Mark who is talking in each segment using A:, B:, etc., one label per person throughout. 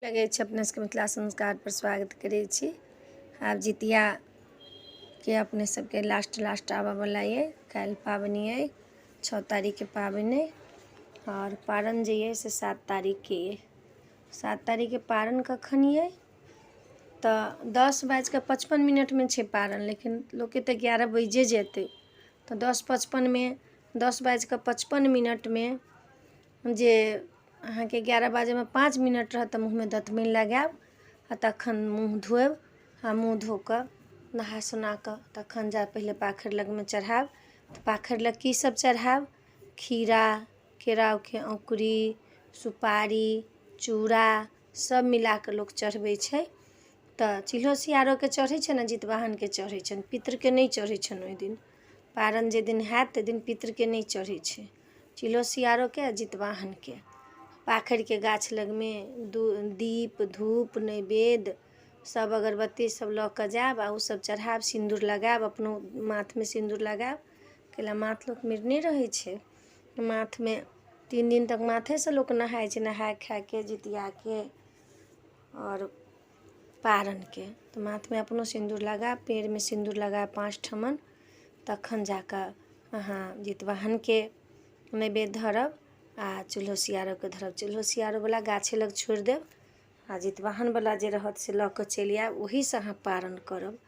A: लगे अपने सबके मिथिला संस्कार पर स्वागत करे छी। आब जितिया के अपने सबके लास्ट आबा वाला ये। कल पाबनी है 6 तारीख के पाबनी और पारण जे है से 7 तारीख के ये। 7 तारीख के पारण कखन ये तो 10:55 में छे पारण, लेकिन लोग के तो 11 बजे जेते तो 10:55 में 10:55 में जे अहाँ के 11 बजे में 5 मिनट रहत मुँह में दतमनि लगाब आ तखन मुँह धोब आ मुँह धो कर नहा सुना कर तखन जा पहले पाखरि लग में चढ़ाब। तो पाखरि लग की सब चढ़ाब? खीरा, केराव के औंकरी, सुपारी, चूड़ा सब मिला के लोग चढ़बै छै। तो चिल्हो सियारो के चढ़ै छै ने, जितवाहन के चढ़ै छन, पितर के नहीं चढ़ै छन। ओहि दिन पारण जे दिन हैत ते दिन पितर के नहीं चढ़ै छै, चिल्हो सियारो के जितवाहन के। पाखरि के गाछ लग में दीप धूप नैवेद्य सब अगरबत्ती सब लऽ कऽ जायब आ उ सब चढ़ाब, सिंदूर लगायब, अपनो माथ में सिंदूर लगायब। कैला माथ लोक मिरने रहै छै, माथ में 3 दिन तक माथे से लोक नहाय छै, नहाय खाय के जितिया के और पारण के। तो माथ में अपनो सिंदूर लगायब, पैर में सिंदूर लगायब 5 ठमन, तखन जाकर अहाँ जितवाहन के नैवेद्य धरब आ चूल्हो सियारो के धरब। चूल्हो सियारो वाला गाछे लग छोड़ देब आ जितवाहन वाला जे रहत से लऽ कऽ चलि आयब, ओही से अहाँ पारण करब।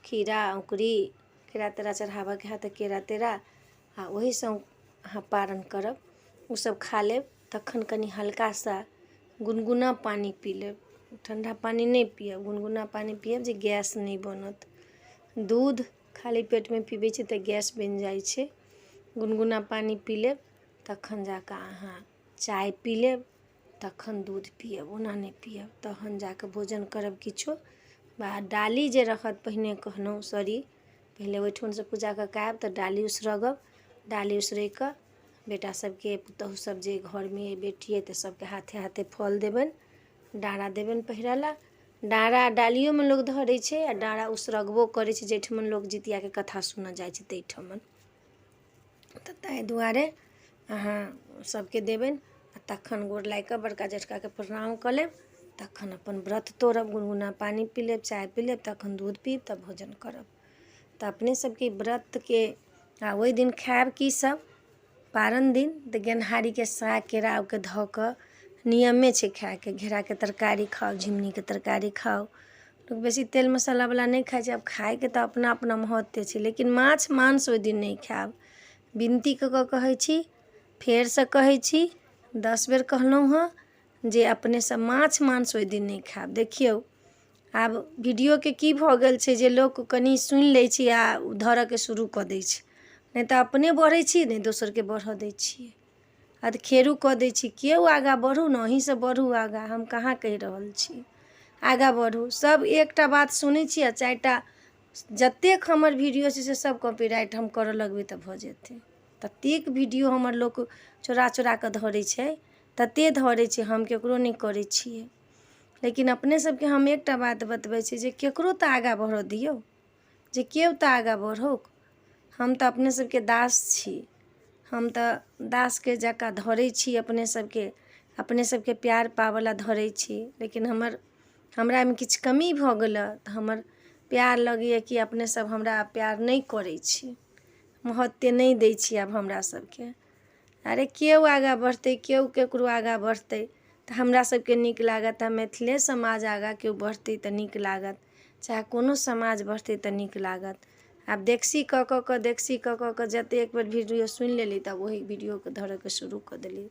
A: खीरा औंकरी केरा तेरा चढ़ाबऽ के हैत तऽ केरा तेरा आ ओही से अहाँ पारण करब। उ सब खा लेब, तखन कनी हल्का सा गुनगुना पानी पी लेब। ठंडा पानी नहीं पियब, गुनगुना पानी पियब जे गैस नहीं बनत। दूध खाली पेट में पीबै छै तऽ गैस बनि जाइ छै। गुनगुना पानी पी लेब, तखन जाकर अहाँ चाय पी लेब, तखन दूध पियब, ओना नहीं पियब। तहन जाकर भोजन करब किछो। डाली जे रहत पहिने कहलहुँ सॉरी, पहले ओहिठुन से पूजा कऽ के आयब तऽ डाली उसरगब। डाली उसरग कऽ बेटा सबके पुतहु सब जे घर में बेटी है तऽ सबके हाथे हाथे फल देबन, डाँड़ा देबन पहिरे ला। डाँड़ा डालियो में लोग धरै छै आ डाँड़ा उसरगबो करै छै, जैठमन लोग जितिया के कथा सुनऽ जाइ छै तैठमन। तऽ ताहि दुआरे अहाँ सबके देबन आ तखन गोर लागि कऽ बड़का जेठका के प्रणाम कऽ लेब, तखन अपन व्रत तोड़ब। गुनगुना पानी पी लेब, चाय पी लेब, तखन दूध पीब, तब भोजन करब। तऽ अपने सबके व्रत के आ ओहि दिन खायब की सब पारण दिन तऽ गेनहारी के साग केराव के धऽ कऽ नियमे छै खाय के। घेरा के तरकारी खाओ, झिमनी के तरकारी खाओ। लोग बेसी तेल मसाला वाला नहीं खाय छै। अब खाय के तऽ अपना अपना महत्व छै, लेकिन माछ मांस ओहि दिन नहीं खायब। विनती कऽ कऽ कहै छी, फेर से कहै छी, 10 बेर कहलहुँ हँ जे अपने सब माछ मांस ओहि दिन नहीं खायब। देखियौ आब वीडियो के की भऽ गेल छै जे लोक कनी सुनि लै छै आ धरऽ के शुरू कऽ दै छै। नहीं तऽ अपने बढ़ै छी, नहीं दोसर के बढ़ऽ दै छियै। अधखेरू कऽ दै छी, केओ आगाँ बढ़ू ने, अहीं से बढ़ू आगाँ, हम कहाँ कहि रहल छी। आगाँ बढ़ू। सब एकटा बात सुनै छी आ 4टा जतेक हमर वीडियो छै से सब कॉपीराइट हम करऽ लगबै तऽ भऽ जेतै। ततेक वीडियो हमर लोक चोरा चोरा कऽ धरै छै, तते धरै छै, हम केकरो नहीं करै छियै। लेकिन अपने सबके हम एकटा बात बतबै छी जे केकरो तऽ आगाँ बढ़ऽ दियौ, जे केओ तऽ आगाँ बढ़ौक। हम तऽ अपने सबके दास छी, हम तऽ दास के जकाँ धरै छी अपने सबके प्यार पावऽ ला धरै छी। लेकिन हमरा में किछु कमी भऽ गेल तऽ हमर प्यार लगैए कि अपने सब हमरा प्यार नहीं करै छी, महत्व नहीं दै छी आब हमरा सबके। अरे केओ आगाँ बढ़तै, केओ केकरो आगाँ बढ़तै तऽ हमरा सबके नीक लागत। आ मैथिले समाज आगाँ केओ बढ़तै तऽ नीक लागत, चाहे कोनो समाज बढ़तै तऽ नीक लागत। आब देखसी कऽ कऽ जते एक बेर वीडियो सुनि लेली तब वही वीडियो के धरऽ के शुरू कऽ देली।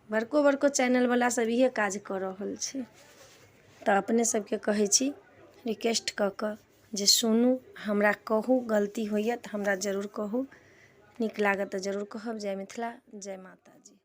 A: बड़को चैनल वाला सब इहे काज कऽ रहल छै। तऽ अपने सबके कहै छी रिक्वेस्ट कऽ कऽ जे सुनू, हमरा कहू, गलती होइए तऽ हमरा जरूर कहू, नीक लागत तऽ जरूर कहब। जय मिथिला, जय माता जी।